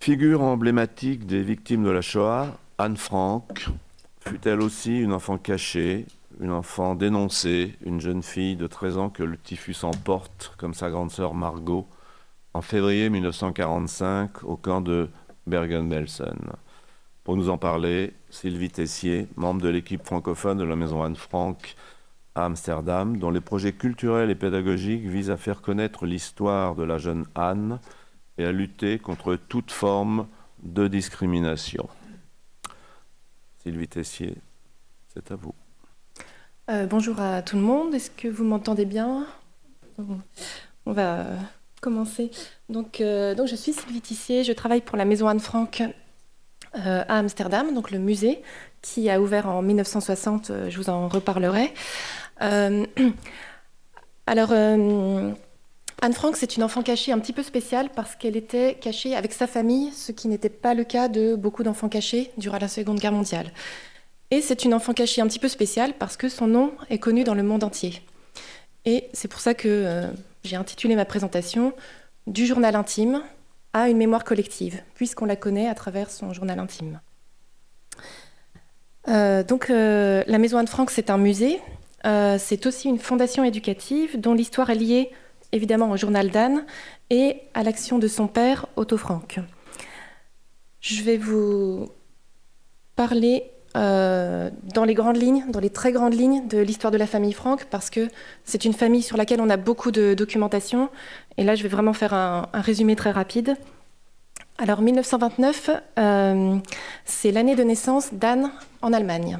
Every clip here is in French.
Figure emblématique des victimes de la Shoah, Anne Frank fut elle aussi une enfant cachée, une enfant dénoncée, une jeune fille de 13 ans que le typhus emporte, comme sa grande sœur Margot, en février 1945 au camp de Bergen-Belsen. Pour nous en parler, Sylvie Tessier, membre de l'équipe francophone de la Maison Anne Frank à Amsterdam, dont les projets culturels et pédagogiques visent à faire connaître l'histoire de la jeune Anne et à lutter contre toute forme de discrimination. Sylvie Tessier, c'est à vous. Bonjour à tout le monde, est-ce que vous m'entendez bien? On va commencer. Donc, je suis Sylvie Tessier, je travaille pour la Maison Anne Frank à Amsterdam, donc le musée qui a ouvert en 1960, je vous en reparlerai. Anne Frank, c'est une enfant cachée un petit peu spéciale parce qu'elle était cachée avec sa famille, ce qui n'était pas le cas de beaucoup d'enfants cachés durant la Seconde Guerre mondiale. Et c'est une enfant cachée un petit peu spéciale parce que son nom est connu dans le monde entier. Et c'est pour ça que j'ai intitulé ma présentation « Du journal intime à une mémoire collective », puisqu'on la connaît à travers son journal intime. La Maison Anne Frank, c'est un musée. C'est aussi une fondation éducative dont l'histoire est liée évidemment au journal d'Anne et à l'action de son père, Otto Frank. Je vais vous parler dans les grandes lignes, dans les très grandes lignes de l'histoire de la famille Frank, parce que c'est une famille sur laquelle on a beaucoup de documentation. Et là, je vais vraiment faire un résumé très rapide. Alors, 1929, c'est l'année de naissance d'Anne en Allemagne.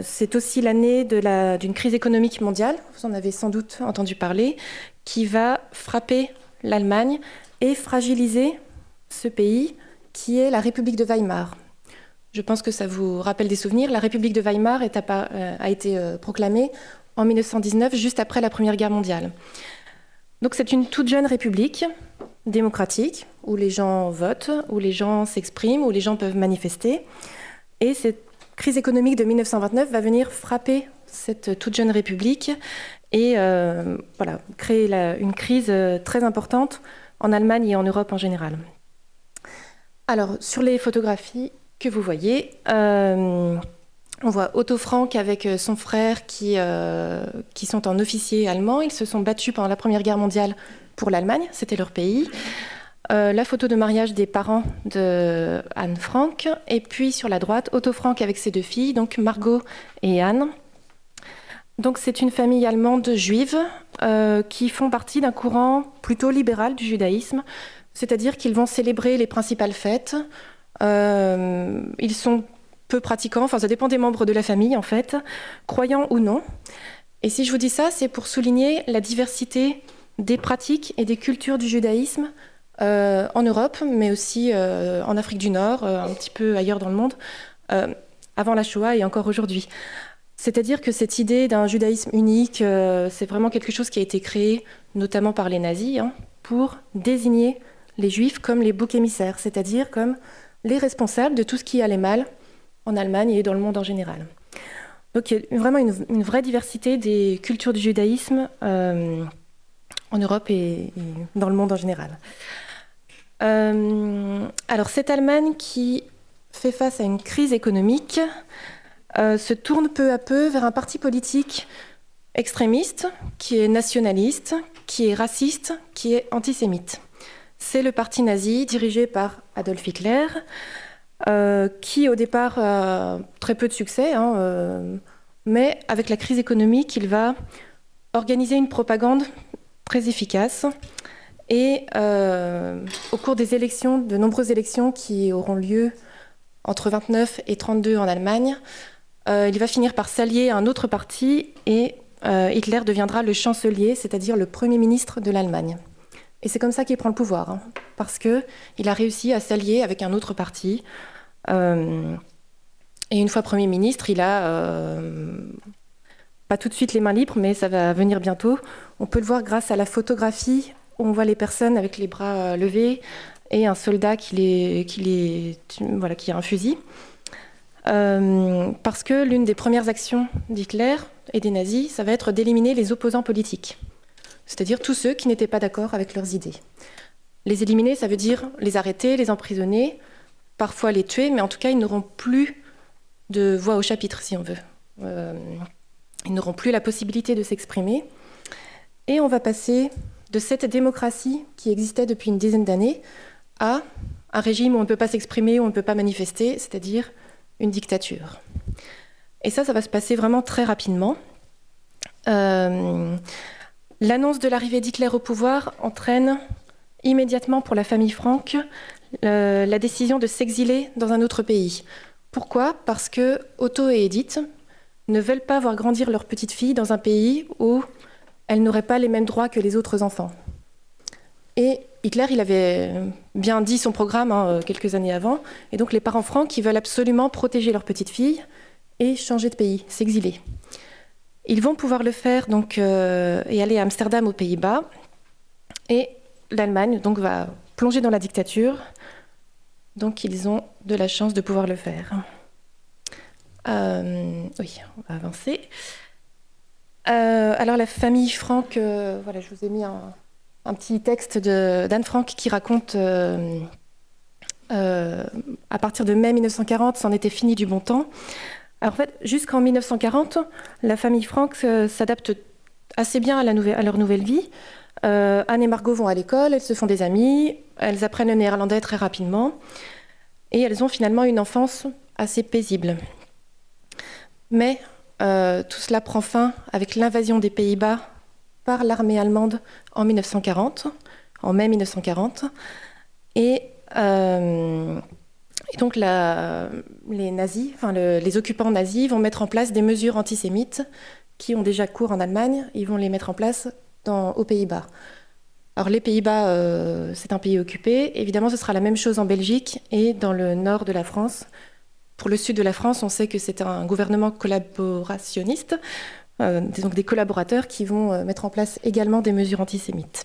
C'est aussi l'année d'une crise économique mondiale, vous en avez sans doute entendu parler, qui va frapper l'Allemagne et fragiliser ce pays qui est la République de Weimar. Je pense que ça vous rappelle des souvenirs. La République de Weimar a été proclamée en 1919, juste après la Première Guerre mondiale. Donc c'est une toute jeune république démocratique, où les gens votent, où les gens s'expriment, où les gens peuvent manifester. Et cette crise économique de 1929 va venir frapper cette toute jeune république et créer une crise très importante en Allemagne et en Europe en général. Alors, sur les photographies que vous voyez, on voit Otto Frank avec son frère qui sont en officier allemand. Ils se sont battus pendant la Première Guerre mondiale pour l'Allemagne, c'était leur pays. La photo de mariage des parents de Anne Frank. Et puis sur la droite, Otto Frank avec ses deux filles, donc Margot et Anne. Donc c'est une famille allemande juive qui font partie d'un courant plutôt libéral du judaïsme, c'est-à-dire qu'ils vont célébrer les principales fêtes. Ils sont peu pratiquants, enfin ça dépend des membres de la famille en fait, croyants ou non. Et si je vous dis ça, c'est pour souligner la diversité des pratiques et des cultures du judaïsme en Europe, mais aussi en Afrique du Nord, un petit peu ailleurs dans le monde, avant la Shoah et encore aujourd'hui. C'est-à-dire que cette idée d'un judaïsme unique, c'est vraiment quelque chose qui a été créé notamment par les nazis pour désigner les juifs comme les boucs émissaires, c'est-à-dire comme les responsables de tout ce qui allait mal en Allemagne et dans le monde en général. Donc il y a vraiment une vraie diversité des cultures du judaïsme en Europe et dans le monde en général. Alors cette Allemagne qui fait face à une crise économique se tourne peu à peu vers un parti politique extrémiste, qui est nationaliste, qui est raciste, qui est antisémite. C'est le parti nazi dirigé par Adolf Hitler, qui au départ a très peu de succès, mais avec la crise économique, il va organiser une propagande très efficace. Et au cours des élections, de nombreuses élections qui auront lieu entre 29 et 32 en Allemagne, il va finir par s'allier à un autre parti et Hitler deviendra le chancelier, c'est-à-dire le premier ministre de l'Allemagne. Et c'est comme ça qu'il prend le pouvoir, parce qu'il a réussi à s'allier avec un autre parti. Et une fois Premier ministre, il a pas tout de suite les mains libres, mais ça va venir bientôt. On peut le voir grâce à la photographie où on voit les personnes avec les bras levés et un soldat qui a un fusil. Parce que l'une des premières actions d'Hitler et des nazis, ça va être d'éliminer les opposants politiques, c'est-à-dire tous ceux qui n'étaient pas d'accord avec leurs idées. Les éliminer, ça veut dire les arrêter, les emprisonner, parfois les tuer, mais en tout cas, ils n'auront plus de voix au chapitre, si on veut. Ils n'auront plus la possibilité de s'exprimer. Et on va passer de cette démocratie qui existait depuis une dizaine d'années à un régime où on ne peut pas s'exprimer, où on ne peut pas manifester, c'est-à-dire une dictature. Et ça va se passer vraiment très rapidement. L'annonce de l'arrivée d'Hitler au pouvoir entraîne immédiatement pour la famille Frank la décision de s'exiler dans un autre pays. Pourquoi ? Parce que Otto et Edith ne veulent pas voir grandir leur petite fille dans un pays où elle n'aurait pas les mêmes droits que les autres enfants. Et Hitler, il avait bien dit son programme quelques années avant, et donc les parents Frank, ils veulent absolument protéger leur petite fille et changer de pays, s'exiler. Ils vont pouvoir le faire donc, et aller à Amsterdam aux Pays-Bas, et l'Allemagne donc, va plonger dans la dictature, donc ils ont de la chance de pouvoir le faire. Oui, on va avancer. Alors la famille Frank, voilà, je vous ai mis un petit texte d'Anne Frank qui raconte à partir de mai 1940, c'en était fini du bon temps. Alors en fait, jusqu'en 1940, la famille Frank s'adapte assez bien à leur nouvelle vie. Anne et Margot vont à l'école, elles se font des amis, elles apprennent le néerlandais très rapidement et elles ont finalement une enfance assez paisible. Mais tout cela prend fin avec l'invasion des Pays-Bas par l'armée allemande en mai 1940. Et donc les nazis, les occupants nazis vont mettre en place des mesures antisémites qui ont déjà cours en Allemagne. Ils vont les mettre en place aux Pays-Bas. Alors les Pays-Bas, c'est un pays occupé. Évidemment, ce sera la même chose en Belgique et dans le nord de la France. Pour le sud de la France, on sait que c'est un gouvernement collaborationniste, donc des collaborateurs qui vont mettre en place également des mesures antisémites.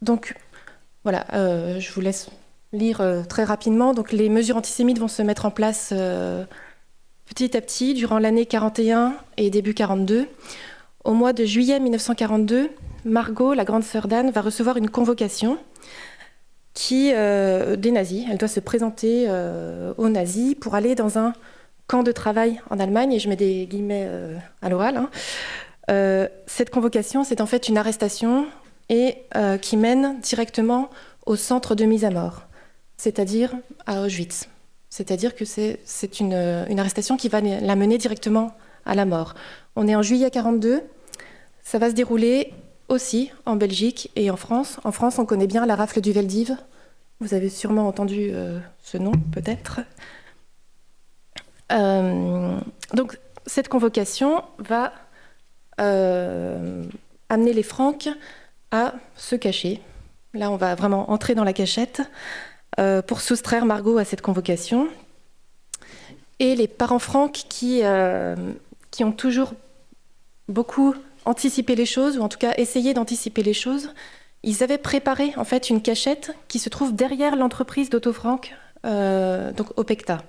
Donc voilà, je vous laisse lire très rapidement. Donc les mesures antisémites vont se mettre en place petit à petit durant l'année 41 et début 42. Au mois de juillet 1942, Margot, la grande sœur d'Anne, va recevoir une convocation des nazis. Elle doit se présenter aux nazis pour aller dans un camp de travail en Allemagne, et je mets des guillemets à l'oral. Cette convocation, c'est en fait une arrestation et qui mène directement au centre de mise à mort, c'est-à-dire à Auschwitz. C'est-à-dire que c'est une arrestation qui va la mener directement à la mort. On est en juillet 42, ça va se dérouler aussi en Belgique et en France. En France, on connaît bien la rafle du Veldiv. Vous avez sûrement entendu ce nom, peut-être. Donc, cette convocation va amener les Franks à se cacher. Là, on va vraiment entrer dans la cachette pour soustraire Margot à cette convocation. Et les parents Frank qui ont toujours beaucoup anticipé les choses, ou en tout cas essayé d'anticiper les choses, ils avaient préparé en fait une cachette qui se trouve derrière l'entreprise d'Otto Frank, donc Opekta.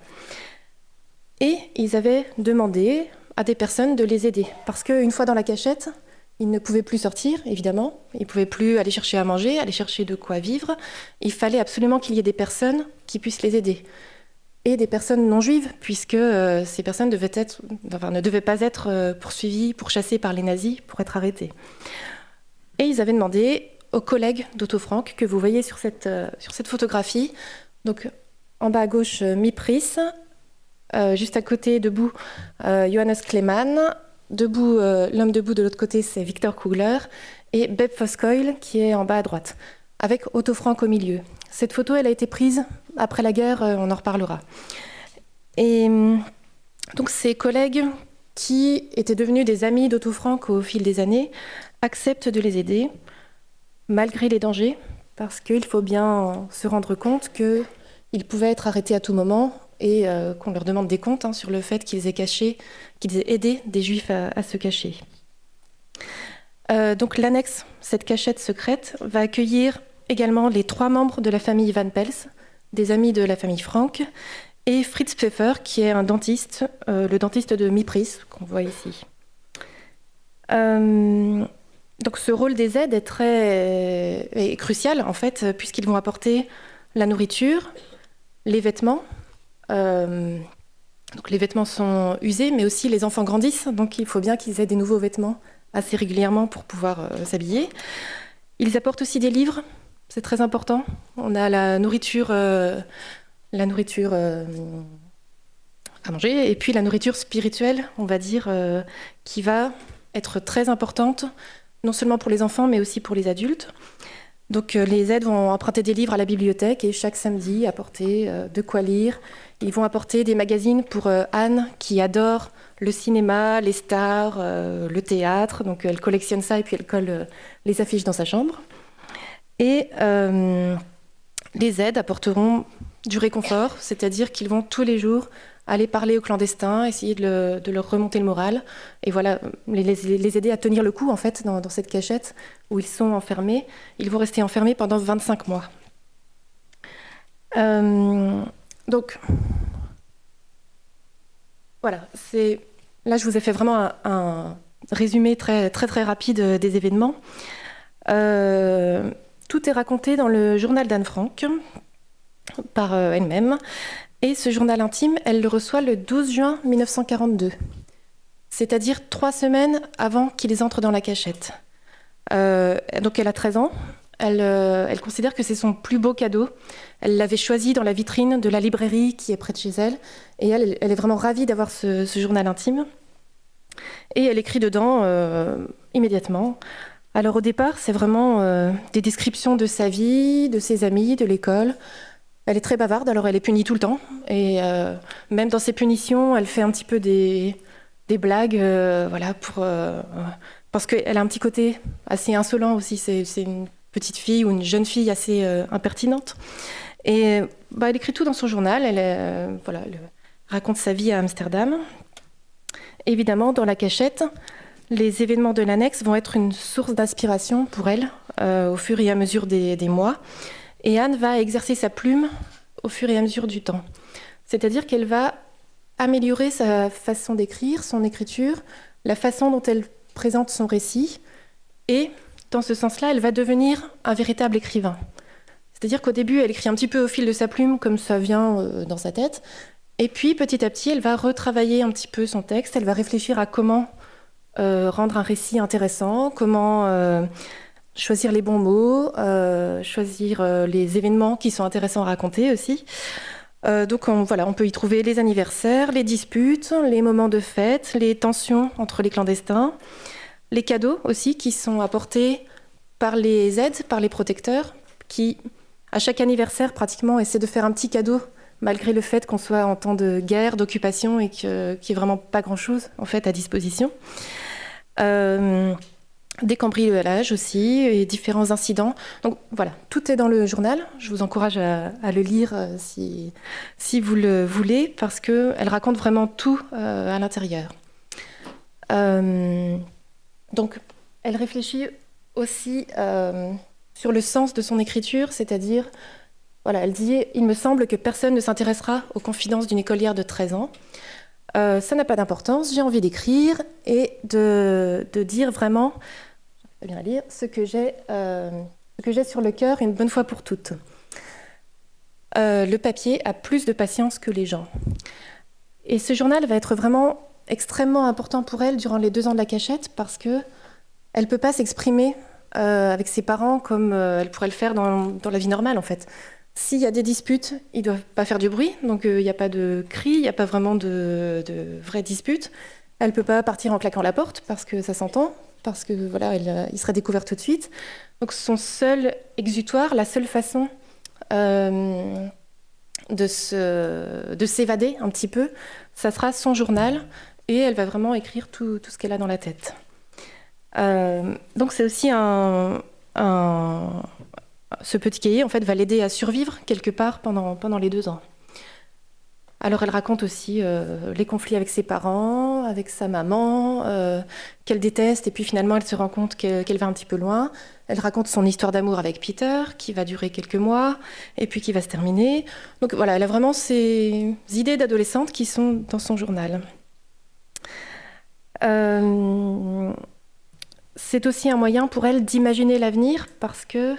Et ils avaient demandé à des personnes de les aider, parce qu'une fois dans la cachette, ils ne pouvaient plus sortir, évidemment. Ils ne pouvaient plus aller chercher à manger, aller chercher de quoi vivre. Il fallait absolument qu'il y ait des personnes qui puissent les aider. Et des personnes non juives, puisque ces personnes ne devaient pas être poursuivies, pourchassées par les nazis pour être arrêtées. Et ils avaient demandé aux collègues d'Otto Frank, que vous voyez sur cette photographie, donc en bas à gauche, Mipris, juste à côté, debout, Johannes Kleemann, debout, l'homme debout de l'autre côté, c'est Victor Kugler, et Beb Foskoil, qui est en bas à droite, avec Otto Frank au milieu. Cette photo, elle a été prise après la guerre, on en reparlera. Et donc ces collègues, qui étaient devenus des amis d'Otto Frank au fil des années, acceptent de les aider, malgré les dangers, parce qu'il faut bien se rendre compte qu'ils pouvaient être arrêtés à tout moment, et qu'on leur demande des comptes sur le fait qu'ils aient aidé des Juifs à se cacher. Donc l'annexe, cette cachette secrète, va accueillir également les 3 membres de la famille Van Pels, des amis de la famille Frank, et Fritz Pfeffer, qui est un dentiste, le dentiste de Mipris, qu'on voit ici. Donc ce rôle des aides est crucial, en fait, puisqu'ils vont apporter la nourriture, les vêtements. Donc les vêtements sont usés, mais aussi les enfants grandissent, donc il faut bien qu'ils aient des nouveaux vêtements assez régulièrement pour pouvoir s'habiller. Ils apportent aussi des livres, c'est très important. On a la nourriture à manger, et puis la nourriture spirituelle, on va dire, qui va être très importante, non seulement pour les enfants, mais aussi pour les adultes. Donc les aides vont emprunter des livres à la bibliothèque et chaque samedi apporter de quoi lire. Ils vont apporter des magazines pour Anne qui adore le cinéma, les stars, le théâtre. Donc elle collectionne ça et puis elle colle les affiches dans sa chambre. Et les aides apporteront du réconfort, c'est-à-dire qu'ils vont tous les jours aller parler aux clandestins, essayer de leur remonter le moral, et voilà, les aider à tenir le coup en fait dans cette cachette où ils sont enfermés. Ils vont rester enfermés pendant 25 mois. Donc, voilà, là je vous ai fait vraiment un résumé très, très, très rapide des événements. Tout est raconté dans le journal d'Anne Frank par elle-même. Et ce journal intime, elle le reçoit le 12 juin 1942, c'est-à-dire 3 semaines avant qu'ils entrent dans la cachette. Donc elle a 13 ans, elle considère que c'est son plus beau cadeau. Elle l'avait choisi dans la vitrine de la librairie qui est près de chez elle, et elle est vraiment ravie d'avoir ce journal intime. Et elle écrit dedans immédiatement. Alors au départ, c'est vraiment des descriptions de sa vie, de ses amis, de l'école. Elle est très bavarde, alors elle est punie tout le temps. Et même dans ses punitions, elle fait un petit peu des blagues, voilà, parce qu'elle a un petit côté assez insolent aussi. C'est une petite fille ou une jeune fille assez impertinente. Et elle écrit tout dans son journal. Elle raconte sa vie à Amsterdam. Évidemment, dans la cachette, les événements de l'annexe vont être une source d'inspiration pour elle au fur et à mesure des mois. Et Anne va exercer sa plume au fur et à mesure du temps. C'est-à-dire qu'elle va améliorer sa façon d'écrire, son écriture, la façon dont elle présente son récit. Et dans ce sens-là, elle va devenir un véritable écrivain. C'est-à-dire qu'au début, elle écrit un petit peu au fil de sa plume, comme ça vient dans sa tête. Et puis, petit à petit, elle va retravailler un petit peu son texte. Elle va réfléchir à comment rendre un récit intéressant, comment choisir les bons mots, choisir les événements qui sont intéressants à raconter aussi. Donc on peut y trouver les anniversaires, les disputes, les moments de fête, les tensions entre les clandestins, les cadeaux aussi qui sont apportés par les aides, par les protecteurs, qui à chaque anniversaire pratiquement essaient de faire un petit cadeau malgré le fait qu'on soit en temps de guerre, d'occupation et qu'il n'y ait vraiment pas grand-chose en fait à disposition. Des cambriolages aussi, et différents incidents. Donc voilà, tout est dans le journal. Je vous encourage à le lire si vous le voulez, parce qu'elle raconte vraiment tout à l'intérieur. Donc, elle réfléchit aussi sur le sens de son écriture, c'est-à-dire, voilà, elle dit « Il me semble que personne ne s'intéressera aux confidences d'une écolière de 13 ans. Ça n'a pas d'importance, j'ai envie d'écrire et de dire vraiment... » Je vais bien lire ce que j'ai sur le cœur une bonne fois pour toutes. Le papier a plus de patience que les gens. Et ce journal va être vraiment extrêmement important pour elle durant les 2 ans de la cachette parce que elle ne peut pas s'exprimer avec ses parents comme elle pourrait le faire dans la vie normale en fait. S'il y a des disputes, ils ne doivent pas faire du bruit, donc il n'y a pas de cris, il n'y a pas vraiment de vraies disputes. Elle ne peut pas partir en claquant la porte parce que ça s'entend. Parce que voilà, il serait découvert tout de suite. Donc son seul exutoire, la seule façon de s'évader un petit peu, ça sera son journal, et elle va vraiment écrire tout ce qu'elle a dans la tête. Donc c'est aussi ce petit cahier en fait va l'aider à survivre quelque part pendant les 2 ans. Alors elle raconte aussi les conflits avec ses parents, avec sa maman, qu'elle déteste, et puis finalement elle se rend compte qu'elle va un petit peu loin. Elle raconte son histoire d'amour avec Peter, qui va durer quelques mois, et puis qui va se terminer. Donc voilà, elle a vraiment ces idées d'adolescente qui sont dans son journal. c'est aussi un moyen pour elle d'imaginer l'avenir parce que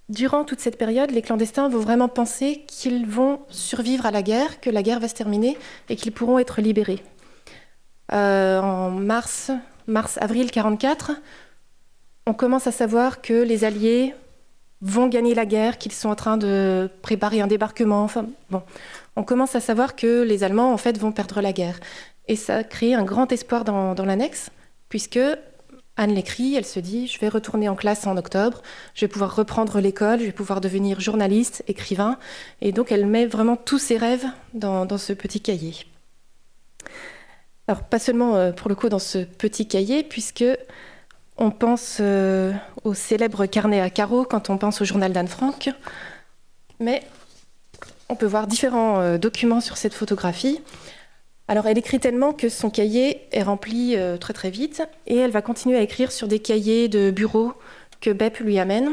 durant toute cette période, les clandestins vont vraiment penser qu'ils vont survivre à la guerre, que la guerre va se terminer et qu'ils pourront être libérés. En mars-avril 1944, on commence à savoir que les Alliés vont gagner la guerre, qu'ils sont en train de préparer un débarquement. Enfin, bon, on commence à savoir que les Allemands, en fait, vont perdre la guerre. Et ça crée un grand espoir dans l'annexe, puisque Anne l'écrit, elle se dit « Je vais retourner en classe en octobre, je vais pouvoir reprendre l'école, je vais pouvoir devenir journaliste, écrivain. » Et donc, elle met vraiment tous ses rêves dans ce petit cahier. Alors, pas seulement, pour le coup, dans ce petit cahier, puisque on pense au célèbre carnet à carreaux quand on pense au journal d'Anne Frank, mais on peut voir différents documents sur cette photographie. Alors, elle écrit tellement que son cahier est rempli très très vite et elle va continuer à écrire sur des cahiers de bureau que Bep lui amène.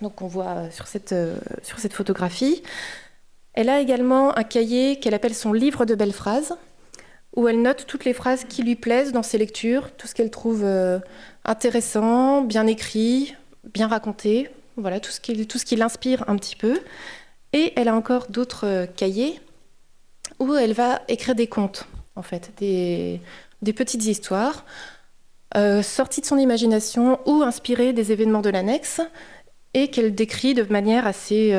Donc, on voit sur cette photographie. Elle a également un cahier qu'elle appelle son livre de belles phrases, où elle note toutes les phrases qui lui plaisent dans ses lectures, tout ce qu'elle trouve intéressant, bien écrit, bien raconté, voilà, tout ce qui l'inspire un petit peu. Et elle a encore d'autres cahiers où elle va écrire des contes, en fait, des petites histoires, sorties de son imagination ou inspirées des événements de l'annexe, et qu'elle décrit de manière assez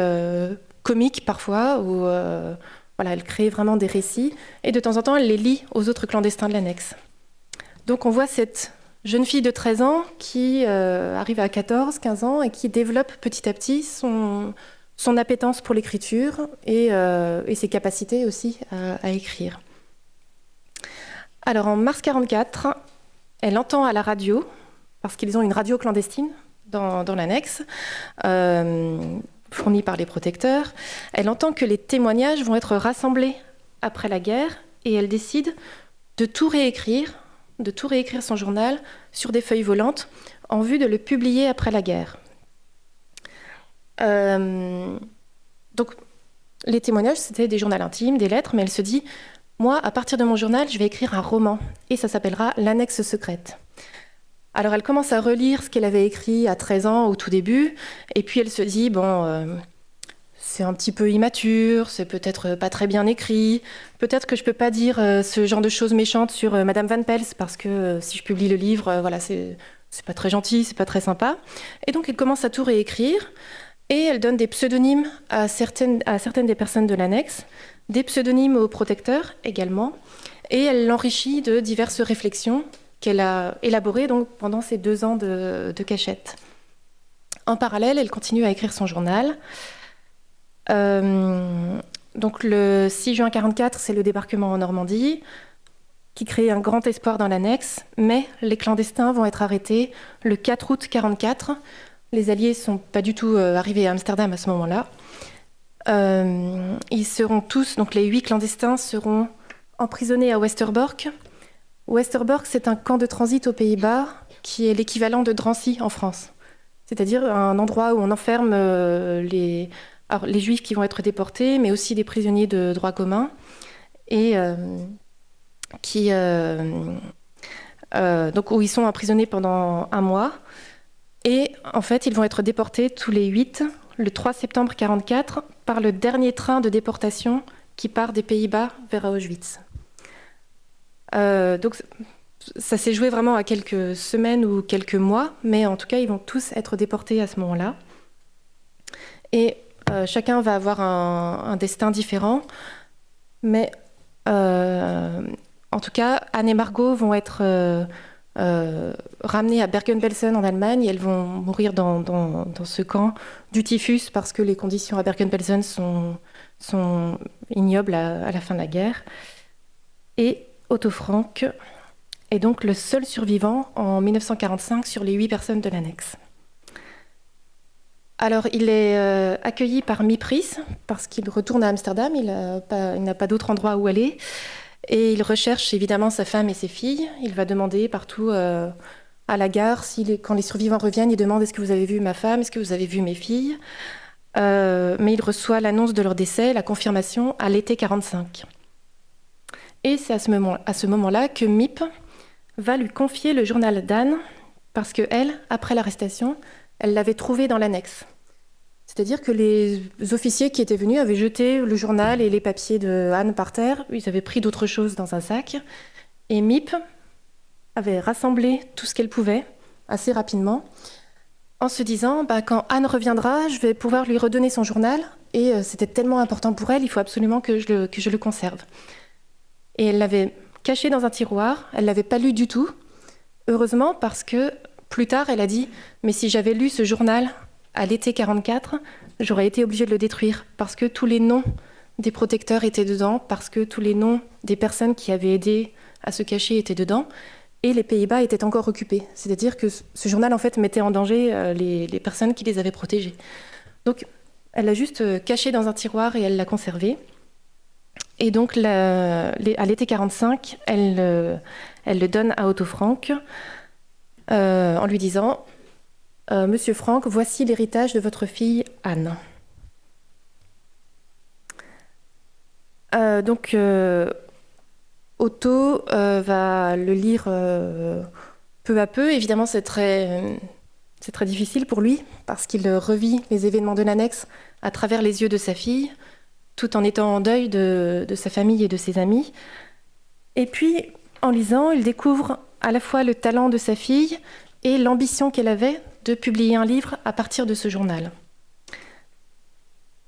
comique parfois, où voilà, elle crée vraiment des récits, et de temps en temps, elle les lit aux autres clandestins de l'annexe. Donc on voit cette jeune fille de 13 ans qui arrive à 14, 15 ans, et qui développe petit à petit son appétence pour l'écriture et ses capacités aussi à écrire. Alors en mars 1944, elle entend à la radio, parce qu'ils ont une radio clandestine dans l'annexe, fournie par les protecteurs, elle entend que les témoignages vont être rassemblés après la guerre et elle décide de tout réécrire son journal sur des feuilles volantes en vue de le publier après la guerre. Donc, les témoignages, c'était des journaux intimes, des lettres, mais elle se dit, moi, à partir de mon journal, je vais écrire un roman, et ça s'appellera L'annexe secrète. Alors, elle commence à relire ce qu'elle avait écrit à 13 ans, au tout début, et puis elle se dit, c'est un petit peu immature, c'est peut-être pas très bien écrit, peut-être que je peux pas dire ce genre de choses méchantes sur Madame Van Pels, parce que si je publie le livre, voilà, c'est pas très gentil, c'est pas très sympa. Et donc, elle commence à tout réécrire, et elle donne des pseudonymes à certaines des personnes de l'annexe, des pseudonymes aux protecteurs également, et elle l'enrichit de diverses réflexions qu'elle a élaborées donc, pendant ces 2 ans de cachette. En parallèle, elle continue à écrire son journal. Donc le 6 juin 1944, c'est le débarquement en Normandie, qui crée un grand espoir dans l'annexe, mais les clandestins vont être arrêtés le 4 août 1944. Les Alliés ne sont pas du tout arrivés à Amsterdam à ce moment-là. Ils seront tous, donc les 8 clandestins seront emprisonnés à Westerbork. Westerbork, c'est un camp de transit aux Pays-Bas qui est l'équivalent de Drancy en France. C'est-à-dire un endroit où on enferme les Juifs qui vont être déportés, mais aussi des prisonniers de droit commun, et donc où ils sont emprisonnés pendant 1 mois. Et en fait, ils vont être déportés tous les 8, le 3 septembre 1944, par le dernier train de déportation qui part des Pays-Bas vers Auschwitz. Donc ça s'est joué vraiment à quelques semaines ou quelques mois, mais en tout cas, ils vont tous être déportés à ce moment-là. Et chacun va avoir un destin différent, mais en tout cas, Anne et Margot vont être ramenées à Bergen-Belsen en Allemagne, et elles vont mourir dans ce camp du typhus parce que les conditions à Bergen-Belsen sont ignobles à la fin de la guerre. Et Otto Frank est donc le seul survivant en 1945 sur les 8 personnes de l'annexe. Alors, il est accueilli par Mipris parce qu'il retourne à Amsterdam, il n'a pas d'autre endroit où aller. Et il recherche évidemment sa femme et ses filles. Il va demander partout à la gare, quand les survivants reviennent, il demande « Est-ce que vous avez vu ma femme? Est-ce que vous avez vu mes filles ?» Mais il reçoit l'annonce de leur décès, la confirmation, à l'été 1945. Et c'est à ce moment-là que Miep va lui confier le journal d'Anne, parce que elle, après l'arrestation, elle l'avait trouvé dans l'annexe. C'est-à-dire que les officiers qui étaient venus avaient jeté le journal et les papiers de Anne par terre. Ils avaient pris d'autres choses dans un sac. Et Miep avait rassemblé tout ce qu'elle pouvait assez rapidement en se disant quand Anne reviendra, je vais pouvoir lui redonner son journal. Et c'était tellement important pour elle, il faut absolument que je le conserve. Et elle l'avait caché dans un tiroir. Elle ne l'avait pas lu du tout. Heureusement, parce que plus tard, elle a dit « Mais si j'avais lu ce journal à l'été 44, j'aurais été obligée de le détruire parce que tous les noms des protecteurs étaient dedans, parce que tous les noms des personnes qui avaient aidé à se cacher étaient dedans, et les Pays-Bas étaient encore occupés. C'est-à-dire que ce journal, en fait, mettait en danger les personnes qui les avaient protégées. Donc, elle l'a juste caché dans un tiroir et elle l'a conservé. Et donc, à l'été 45, elle le donne à Otto Frank en lui disant « Monsieur Frank, voici l'héritage de votre fille Anne. » Donc, Otto va le lire peu à peu. Évidemment, c'est très difficile pour lui parce qu'il revit les événements de l'annexe à travers les yeux de sa fille, tout en étant en deuil de sa famille et de ses amis. Et puis, en lisant, il découvre à la fois le talent de sa fille et l'ambition qu'elle avait de publier un livre à partir de ce journal.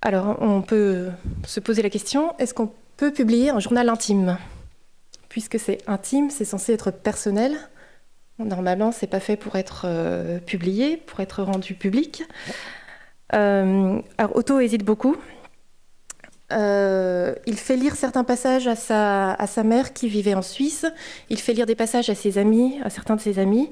Alors, on peut se poser la question, est-ce qu'on peut publier un journal intime ? Puisque c'est intime, c'est censé être personnel. Normalement, c'est pas fait pour être publié, pour être rendu public. Alors, Otto hésite beaucoup. Il fait lire certains passages à sa mère qui vivait en Suisse. Il fait lire des passages à ses amis, à certains de ses amis.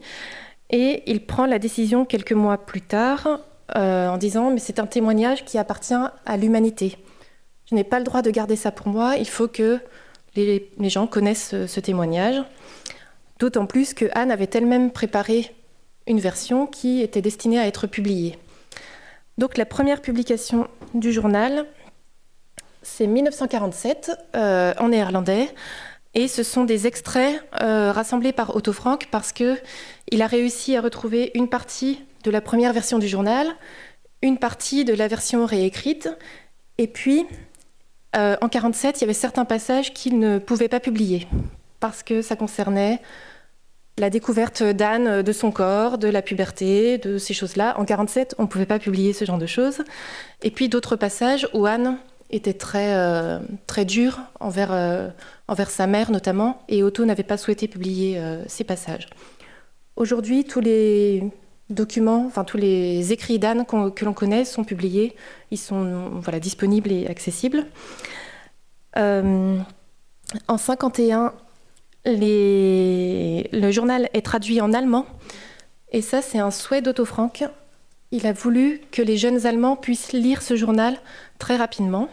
Et il prend la décision quelques mois plus tard en disant « Mais c'est un témoignage qui appartient à l'humanité. Je n'ai pas le droit de garder ça pour moi. Il faut que les gens connaissent ce témoignage. » D'autant plus que Anne avait elle-même préparé une version qui était destinée à être publiée. Donc la première publication du journal, c'est 1947 en néerlandais. Et ce sont des extraits rassemblés par Otto Frank parce qu'il a réussi à retrouver une partie de la première version du journal, une partie de la version réécrite. Et puis, en 1947, il y avait certains passages qu'il ne pouvait pas publier parce que ça concernait la découverte d'Anne, de son corps, de la puberté, de ces choses-là. En 1947, on ne pouvait pas publier ce genre de choses. Et puis d'autres passages où Anne était très dure envers sa mère notamment, et Otto n'avait pas souhaité publier ces passages. Aujourd'hui, tous les documents, enfin tous les écrits d'Anne que l'on connaît sont publiés. Ils sont disponibles et accessibles. En 1951, le journal est traduit en allemand, et ça, c'est un souhait d'Otto Frank. Il a voulu que les jeunes Allemands puissent lire ce journal très rapidement.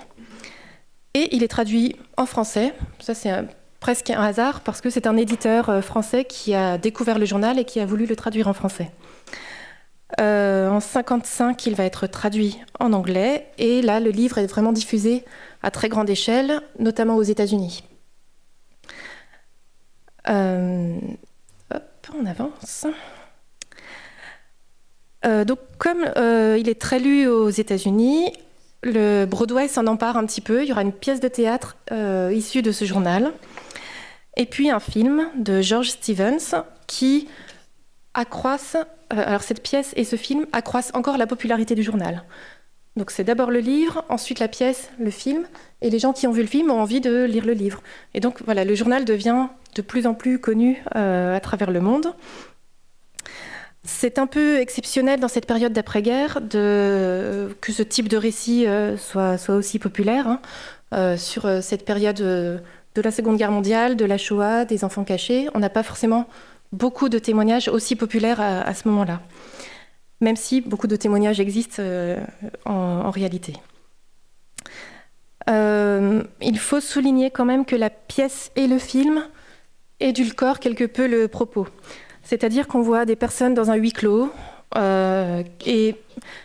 Et il est traduit en français. Ça, c'est presque un hasard, parce que c'est un éditeur français qui a découvert le journal et qui a voulu le traduire en français. En 1955, il va être traduit en anglais. Et là, le livre est vraiment diffusé à très grande échelle, notamment aux États-Unis. On avance. Donc, comme il est très lu aux États-Unis, le Broadway s'en empare un petit peu. Il y aura une pièce de théâtre issue de ce journal. Et puis un film de George Stevens qui accroissent... alors cette pièce et ce film accroissent encore la popularité du journal. Donc c'est d'abord le livre, ensuite la pièce, le film, et les gens qui ont vu le film ont envie de lire le livre. Et donc voilà, le journal devient de plus en plus connu à travers le monde. C'est un peu exceptionnel dans cette période d'après-guerre que ce type de récit soit aussi populaire. Sur cette période de la Seconde Guerre mondiale, de la Shoah, des enfants cachés, on n'a pas forcément beaucoup de témoignages aussi populaires à ce moment-là. Même si beaucoup de témoignages existent en réalité. Il faut souligner quand même que la pièce et le film édulcorent quelque peu le propos. C'est-à-dire qu'on voit des personnes dans un huis clos et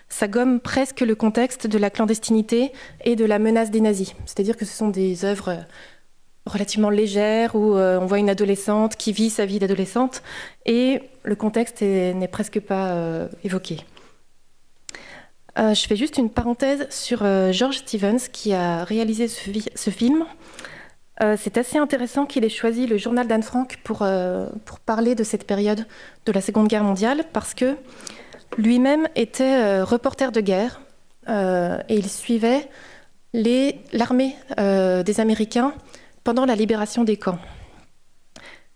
ça gomme presque le contexte de la clandestinité et de la menace des nazis. C'est-à-dire que ce sont des œuvres relativement légère où on voit une adolescente qui vit sa vie d'adolescente et le contexte n'est presque pas évoqué. Je fais juste une parenthèse sur George Stevens qui a réalisé ce film. C'est assez intéressant qu'il ait choisi le journal d'Anne Frank pour parler de cette période de la Seconde Guerre mondiale parce que lui-même était reporter de guerre et il suivait l'armée des Américains pendant la libération des camps.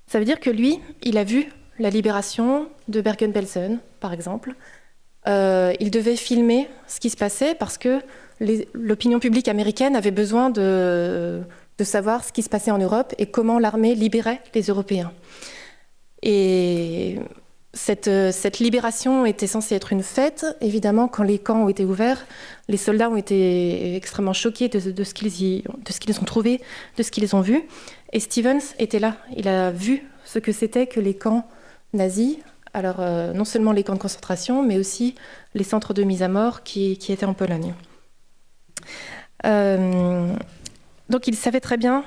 Ça veut dire que lui, il a vu la libération de Bergen-Belsen, par exemple. Il devait filmer ce qui se passait parce que l'opinion publique américaine avait besoin de savoir ce qui se passait en Europe et comment l'armée libérait les Européens. Et cette libération était censée être une fête. Évidemment, quand les camps ont été ouverts, les soldats ont été extrêmement choqués de ce qu'ils ont trouvé, de ce qu'ils ont vu. Et Stevens était là. Il a vu ce que c'était que les camps nazis. Alors, non seulement les camps de concentration, mais aussi les centres de mise à mort qui étaient en Pologne. Donc, il savait très bien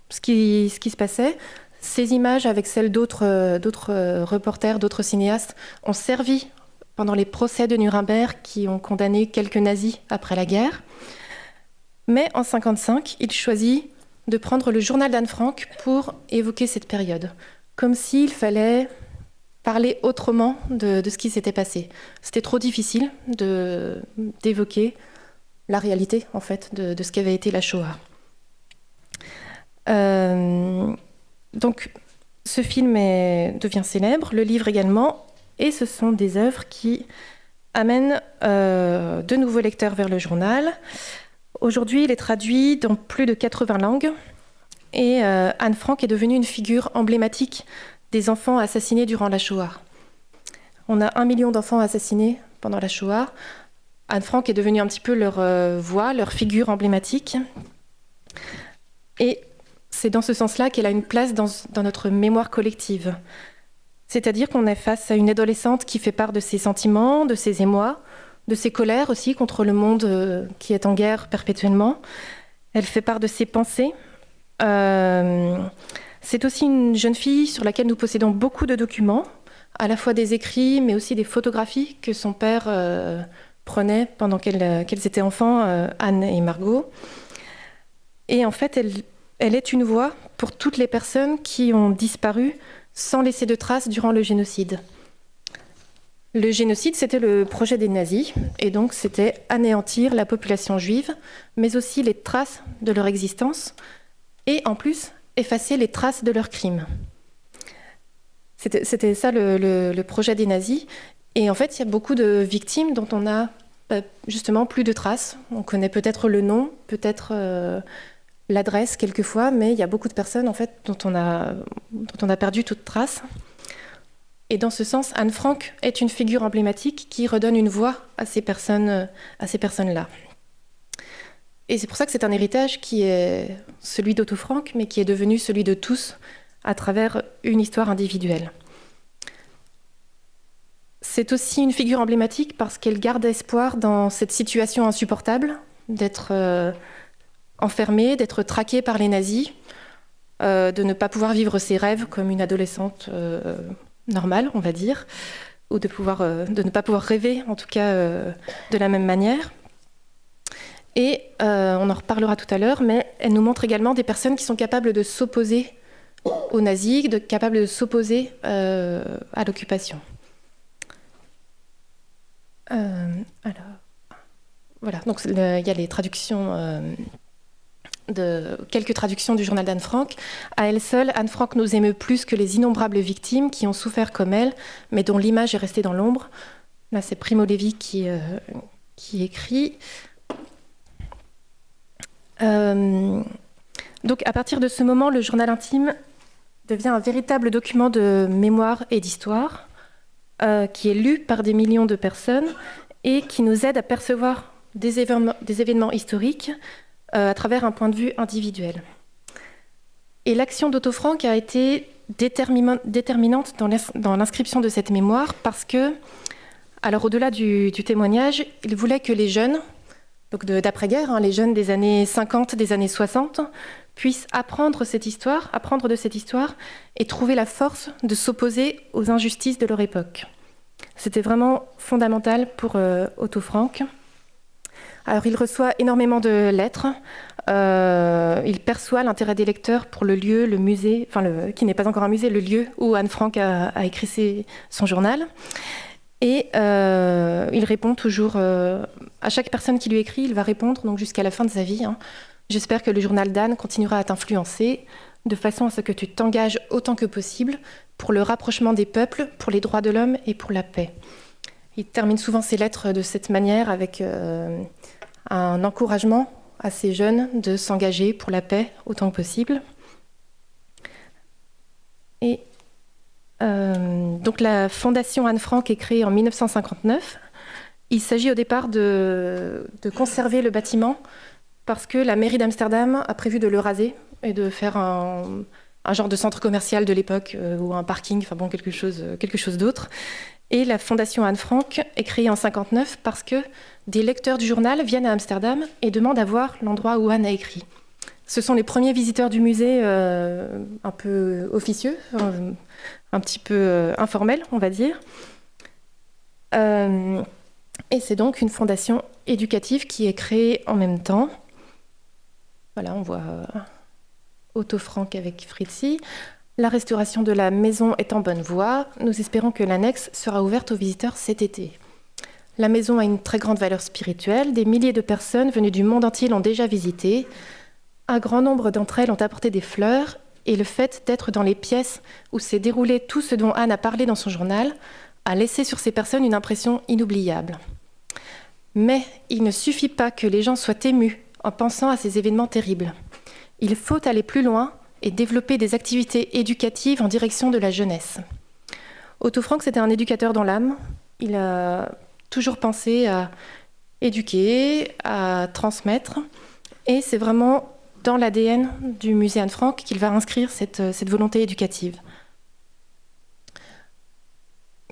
ce qui se passait. Ces images, avec celles d'autres reporters, d'autres cinéastes, ont servi pendant les procès de Nuremberg qui ont condamné quelques nazis après la guerre. Mais en 1955, il choisit de prendre le journal d'Anne Frank pour évoquer cette période, comme s'il fallait parler autrement de ce qui s'était passé. C'était trop difficile d'évoquer la réalité, en fait, de ce qu'avait été la Shoah. Donc, ce film devient célèbre, le livre également, et ce sont des œuvres qui amènent de nouveaux lecteurs vers le journal. Aujourd'hui, il est traduit dans plus de 80 langues, et Anne Frank est devenue une figure emblématique des enfants assassinés durant la Shoah. On a 1 million d'enfants assassinés pendant la Shoah. Anne Frank est devenue un petit peu leur voix, leur figure emblématique. Et c'est dans ce sens-là qu'elle a une place dans notre mémoire collective. C'est-à-dire qu'on est face à une adolescente qui fait part de ses sentiments, de ses émois, de ses colères aussi contre le monde qui est en guerre perpétuellement. Elle fait part de ses pensées. C'est aussi une jeune fille sur laquelle nous possédons beaucoup de documents, à la fois des écrits, mais aussi des photographies que son père prenait pendant qu'elles étaient enfants, Anne et Margot. Et en fait, elle est une voix pour toutes les personnes qui ont disparu sans laisser de traces durant le génocide. Le génocide, c'était le projet des nazis, et donc c'était anéantir la population juive, mais aussi les traces de leur existence, et en plus, effacer les traces de leurs crimes. C'était ça le projet des nazis. Et en fait, il y a beaucoup de victimes dont on a justement plus de traces. On connaît peut-être le nom, peut-être l'adresse quelquefois, mais il y a beaucoup de personnes en fait dont on a perdu toute trace. Et dans ce sens, Anne Frank est une figure emblématique qui redonne une voix à ces personnes-là. Et c'est pour ça que c'est un héritage qui est celui d'Otto Frank, mais qui est devenu celui de tous à travers une histoire individuelle. C'est aussi une figure emblématique parce qu'elle garde espoir dans cette situation insupportable, d'être enfermée, d'être traquée par les nazis, de ne pas pouvoir vivre ses rêves comme une adolescente normale, on va dire, ou de ne pas pouvoir rêver, en tout cas, de la même manière. Et on en reparlera tout à l'heure, mais elle nous montre également des personnes qui sont capables de s'opposer aux nazis, capables de s'opposer à l'occupation. Alors, voilà, donc il y a les traductions, quelques traductions du journal d'Anne Frank. À elle seule, Anne Frank nous émeut plus que les innombrables victimes qui ont souffert comme elle, mais dont l'image est restée dans l'ombre. Là, c'est Primo Levi qui écrit. Donc à partir de ce moment, le journal intime devient un véritable document de mémoire et d'histoire qui est lu par des millions de personnes et qui nous aide à percevoir des événements historiques à travers un point de vue individuel. Et l'action d'Otto Frank a été déterminante dans l'inscription de cette mémoire parce que, alors au-delà du témoignage, il voulait que les jeunes, donc d'après-guerre, les jeunes des années 50, des années 60, puissent apprendre de cette histoire et trouver la force de s'opposer aux injustices de leur époque. C'était vraiment fondamental pour Otto Frank. Alors, il reçoit énormément de lettres. Il perçoit l'intérêt des lecteurs pour le lieu, le musée, qui n'est pas encore un musée, le lieu où Anne Frank a écrit son journal. Et il répond toujours à chaque personne qui lui écrit, il va répondre donc jusqu'à la fin de sa vie. J'espère que le journal d'Anne continuera à t'influencer de façon à ce que tu t'engages autant que possible pour le rapprochement des peuples, pour les droits de l'homme et pour la paix. Il termine souvent ses lettres de cette manière avec un encouragement à ces jeunes de s'engager pour la paix autant que possible. Et donc la Fondation Anne Frank est créée en 1959. Il s'agit au départ de conserver le bâtiment parce que la mairie d'Amsterdam a prévu de le raser et de faire un genre de centre commercial de l'époque ou un parking, quelque chose d'autre. Et la Fondation Anne Frank est créée en 1959 parce que des lecteurs du journal viennent à Amsterdam et demandent à voir l'endroit où Anne a écrit. Ce sont les premiers visiteurs du musée un peu officieux, un petit peu informels, on va dire. Et c'est donc une fondation éducative qui est créée en même temps. Voilà, on voit Otto Frank avec Fritzi. La restauration de la maison est en bonne voie. Nous espérons que l'annexe sera ouverte aux visiteurs cet été. La maison a une très grande valeur spirituelle. Des milliers de personnes venues du monde entier l'ont déjà visitée. Un grand nombre d'entre elles ont apporté des fleurs et le fait d'être dans les pièces où s'est déroulé tout ce dont Anne a parlé dans son journal a laissé sur ces personnes une impression inoubliable. Mais il ne suffit pas que les gens soient émus en pensant à ces événements terribles. Il faut aller plus loin et développer des activités éducatives en direction de la jeunesse. Otto Frank, c'était un éducateur dans l'âme. Il a toujours pensé à éduquer, à transmettre. Et c'est vraiment dans l'ADN du musée Anne Frank qu'il va inscrire cette volonté éducative.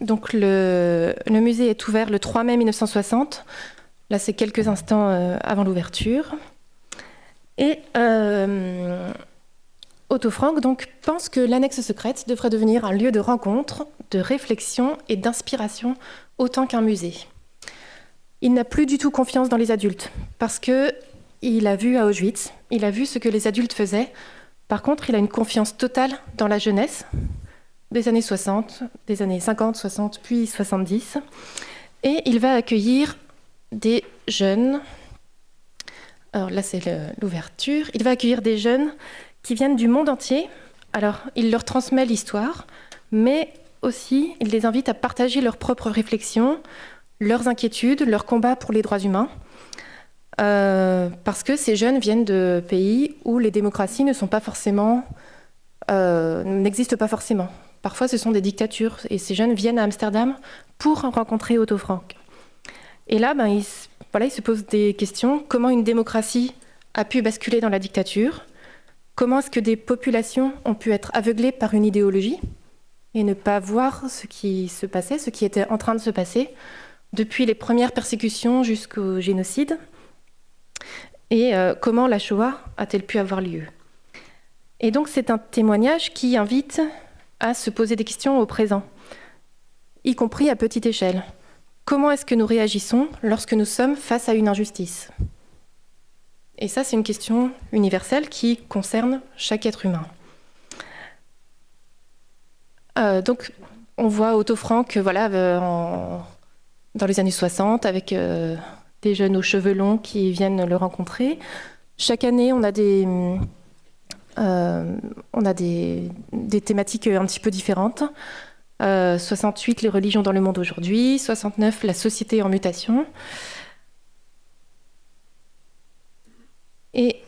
Donc le musée est ouvert le 3 mai 1960. Là, c'est quelques instants avant l'ouverture. Et Otto Frank donc, pense que l'annexe secrète devrait devenir un lieu de rencontre, de réflexion et d'inspiration autant qu'un musée. Il n'a plus du tout confiance dans les adultes parce qu'il a vu à Auschwitz, il a vu ce que les adultes faisaient. Par contre, il a une confiance totale dans la jeunesse des années 60, des années 50, 60, puis 70. Et il va accueillir des jeunes. Alors là, c'est l'ouverture. Il va accueillir des jeunes qui viennent du monde entier. Alors, il leur transmet l'histoire, mais aussi, il les invite à partager leurs propres réflexions, leurs inquiétudes, leurs combats pour les droits humains. Parce que ces jeunes viennent de pays où les démocraties n'existent pas forcément. Parfois, ce sont des dictatures. Et ces jeunes viennent à Amsterdam pour rencontrer Otto Frank. Et là, il se pose des questions. Comment une démocratie a pu basculer dans la dictature ? Comment est-ce que des populations ont pu être aveuglées par une idéologie et ne pas voir ce qui se passait, ce qui était en train de se passer, depuis les premières persécutions jusqu'au génocide ? Et comment la Shoah a-t-elle pu avoir lieu ? Et donc, c'est un témoignage qui invite à se poser des questions au présent, y compris à petite échelle. Comment est-ce que nous réagissons lorsque nous sommes face à une injustice ? Et ça, c'est une question universelle qui concerne chaque être humain. Donc, on voit Otto Frank dans les années 60 avec des jeunes aux cheveux longs qui viennent le rencontrer. Chaque année, on a des thématiques un petit peu différentes. 68, les religions dans le monde aujourd'hui. 69, la société en mutation. Et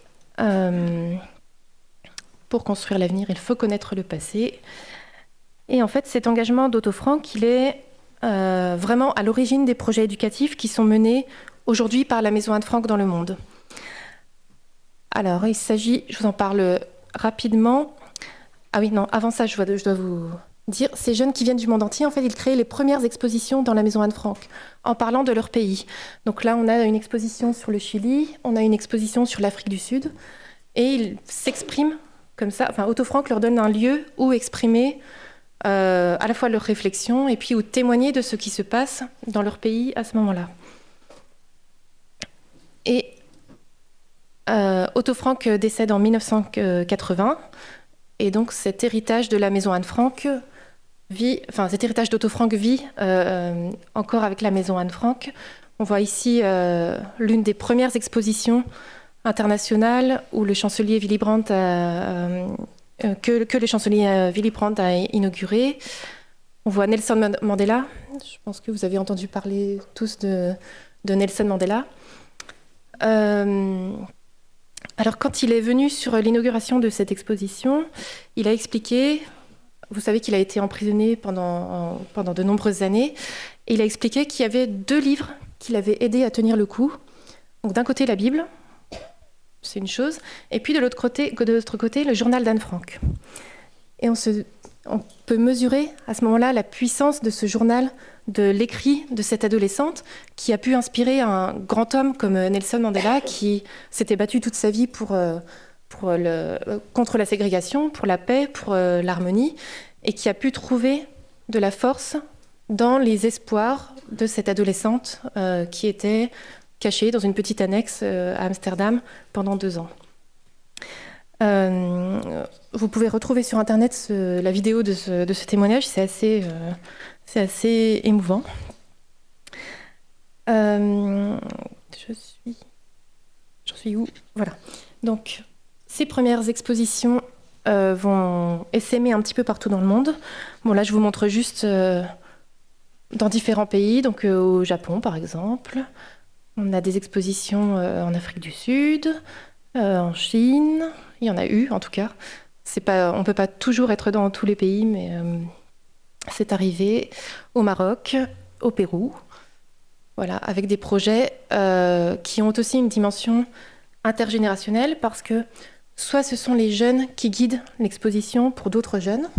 pour construire l'avenir, il faut connaître le passé. Et en fait, cet engagement d'Otto Frank, il est vraiment à l'origine des projets éducatifs qui sont menés aujourd'hui par la Maison Anne Frank dans le monde. Alors, il s'agit, je vous en parle rapidement. Ah oui, non, avant ça, je dois vous dire, ces jeunes qui viennent du monde entier, en fait, ils créent les premières expositions dans la Maison Anne Frank, en parlant de leur pays. Donc là, on a une exposition sur le Chili, on a une exposition sur l'Afrique du Sud, et ils s'expriment comme ça. Enfin, Otto Frank leur donne un lieu où exprimer à la fois leurs réflexions et puis où témoigner de ce qui se passe dans leur pays à ce moment-là. Et Otto Frank décède en 1980, et donc cet héritage de la maison Anne Frank cet héritage d'Otto Frank vit encore avec la maison Anne Frank. On voit ici l'une des premières expositions internationales où le chancelier Willy Brandt que le chancelier Willy Brandt a inauguré. On voit Nelson Mandela. Je pense que vous avez entendu parler tous de Nelson Mandela. Alors, quand il est venu sur l'inauguration de cette exposition, il a expliqué, vous savez qu'il a été emprisonné pendant de nombreuses années, et il a expliqué qu'il y avait 2 livres qui l'avaient aidé à tenir le coup. Donc, d'un côté, la Bible, c'est une chose, et puis de l'autre côté, le journal d'Anne Frank. Et on peut mesurer à ce moment-là la puissance de ce journal, de l'écrit de cette adolescente qui a pu inspirer un grand homme comme Nelson Mandela, qui s'était battu toute sa vie contre la ségrégation, pour la paix, pour l'harmonie, et qui a pu trouver de la force dans les espoirs de cette adolescente qui était cachée dans une petite annexe à Amsterdam pendant 2 ans. Vous pouvez retrouver sur Internet la vidéo de ce témoignage, c'est assez émouvant. J'en suis où ? Voilà. Donc, ces premières expositions vont essaimer un petit peu partout dans le monde. Bon, là, je vous montre juste dans différents pays, donc au Japon, par exemple. On a des expositions en Afrique du Sud, en Chine. Il y en a eu, en tout cas. On ne peut pas toujours être dans tous les pays, mais c'est arrivé au Maroc, au Pérou, voilà, avec des projets qui ont aussi une dimension intergénérationnelle, parce que soit ce sont les jeunes qui guident l'exposition pour d'autres jeunes,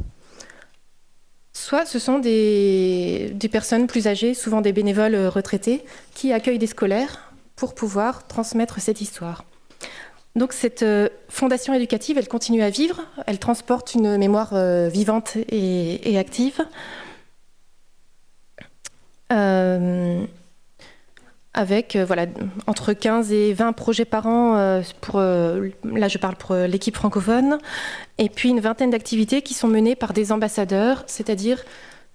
soit ce sont des personnes plus âgées, souvent des bénévoles retraités, qui accueillent des scolaires pour pouvoir transmettre cette histoire. Donc cette fondation éducative, elle continue à vivre, elle transporte une mémoire vivante et active, avec entre 15 et 20 projets par an, là je parle pour l'équipe francophone, et puis une vingtaine d'activités qui sont menées par des ambassadeurs, c'est-à-dire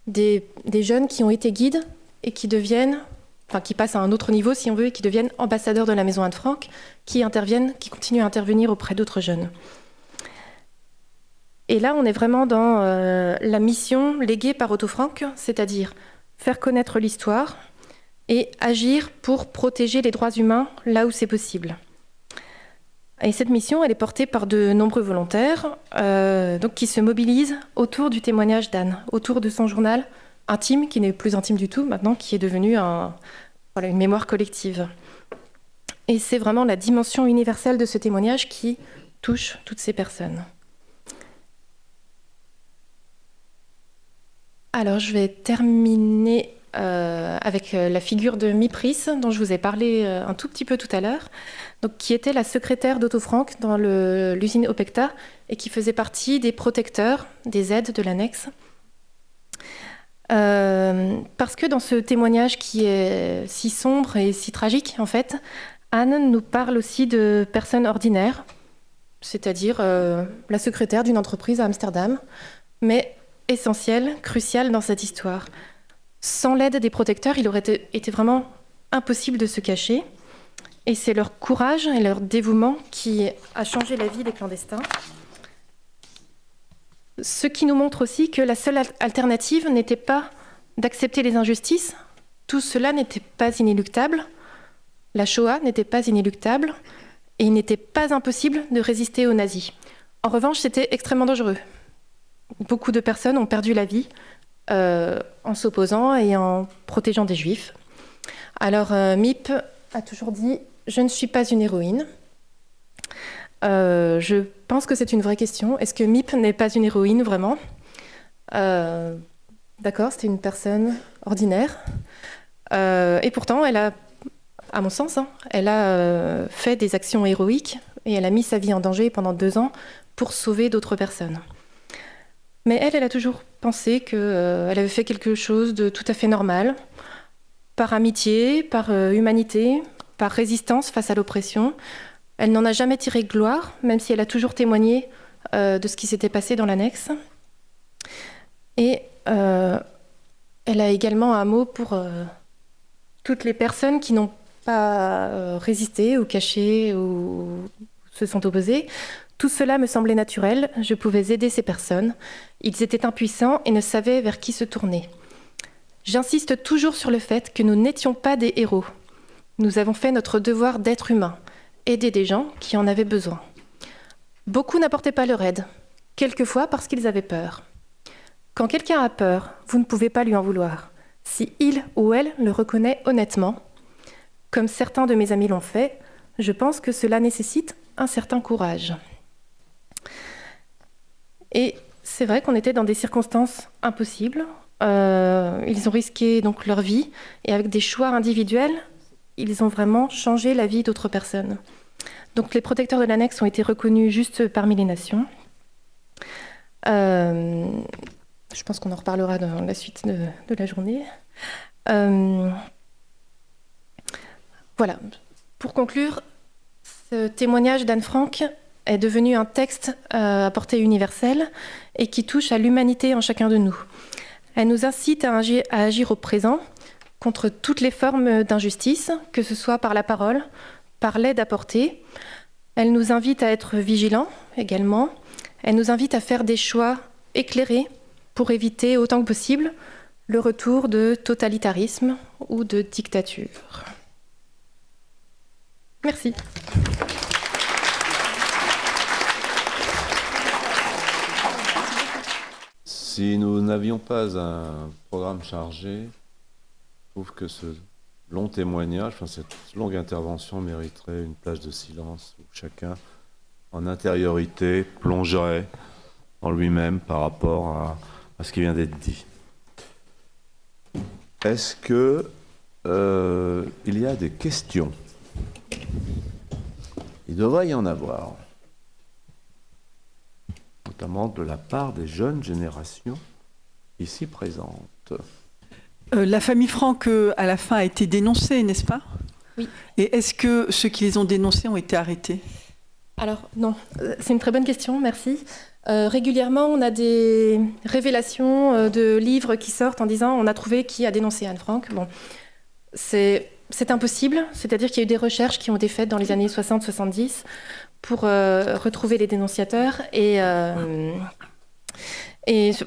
des jeunes qui ont été guides et qui passent à un autre niveau, si on veut, et qui deviennent ambassadeurs de la maison Anne Frank, qui continuent à intervenir auprès d'autres jeunes. Et là, on est vraiment dans la mission léguée par Otto Frank, c'est-à-dire faire connaître l'histoire et agir pour protéger les droits humains là où c'est possible. Et cette mission, elle est portée par de nombreux volontaires qui se mobilisent autour du témoignage d'Anne, autour de son journal intime, qui n'est plus intime du tout maintenant, qui est devenu une mémoire collective. Et c'est vraiment la dimension universelle de ce témoignage qui touche toutes ces personnes. Alors, je vais terminer avec la figure de Mipris, dont je vous ai parlé un tout petit peu tout à l'heure, donc, qui était la secrétaire d'Otto Frank dans l'usine Opekta et qui faisait partie des protecteurs des aides de l'annexe. Parce que dans ce témoignage qui est si sombre et si tragique, en fait, Anne nous parle aussi de personnes ordinaires, c'est-à-dire la secrétaire d'une entreprise à Amsterdam, mais essentielle, cruciale dans cette histoire. Sans l'aide des protecteurs, il aurait été vraiment impossible de se cacher. Et c'est leur courage et leur dévouement qui a changé la vie des clandestins. Ce qui nous montre aussi que la seule alternative n'était pas d'accepter les injustices. Tout cela n'était pas inéluctable. La Shoah n'était pas inéluctable. Et il n'était pas impossible de résister aux nazis. En revanche, c'était extrêmement dangereux. Beaucoup de personnes ont perdu la vie en s'opposant et en protégeant des juifs. Alors, Miep a toujours dit « Je ne suis pas une héroïne ». Je pense que c'est une vraie question. Est-ce que Miep n'est pas une héroïne, vraiment ? D'accord, c'était une personne ordinaire. Et pourtant, elle a, à mon sens, elle a fait des actions héroïques et elle a mis sa vie en danger pendant 2 ans pour sauver d'autres personnes. Mais elle a toujours pensé qu'elle avait fait quelque chose de tout à fait normal, par amitié, par humanité, par résistance face à l'oppression. Elle n'en a jamais tiré gloire, même si elle a toujours témoigné de ce qui s'était passé dans l'annexe. Et elle a également un mot pour toutes les personnes qui n'ont pas résisté ou caché ou se sont opposées. Tout cela me semblait naturel, je pouvais aider ces personnes. Ils étaient impuissants et ne savaient vers qui se tourner. J'insiste toujours sur le fait que nous n'étions pas des héros. Nous avons fait notre devoir d'être humains, aider des gens qui en avaient besoin. Beaucoup n'apportaient pas leur aide, quelquefois parce qu'ils avaient peur. Quand quelqu'un a peur, vous ne pouvez pas lui en vouloir. Si il ou elle le reconnaît honnêtement, comme certains de mes amis l'ont fait, je pense que cela nécessite un certain courage. Et c'est vrai qu'on était dans des circonstances impossibles. Ils ont risqué donc leur vie et avec des choix individuels, ils ont vraiment changé la vie d'autres personnes. Donc les protecteurs de l'annexe ont été reconnus juste parmi les nations. Je pense qu'on en reparlera dans la suite de la journée. Voilà. Pour conclure, ce témoignage d'Anne Frank est devenu un texte à portée universelle et qui touche à l'humanité en chacun de nous. Elle nous incite à agir au présent contre toutes les formes d'injustice, que ce soit par la parole, par l'aide apportée. Elle nous invite à être vigilants également. Elle nous invite à faire des choix éclairés pour éviter autant que possible le retour de totalitarisme ou de dictature. Merci. Si nous n'avions pas un programme chargé, je trouve que ce long témoignage, cette longue intervention mériterait une plage de silence où chacun, en intériorité, plongerait en lui-même par rapport à ce qui vient d'être dit. Est-ce que il y a des questions? Il devrait y en avoir, notamment de la part des jeunes générations ici présentes. La famille Frank, à la fin, a été dénoncée, n'est-ce pas? Oui. Et est-ce que ceux qui les ont dénoncés ont été arrêtés? Alors, non, c'est une très bonne question, merci. Régulièrement, on a des révélations de livres qui sortent en disant « on a trouvé qui a dénoncé Anne Frank ». Bon, c'est impossible, c'est-à-dire qu'il y a eu des recherches qui ont été faites dans les années 60-70 pour retrouver les dénonciateurs et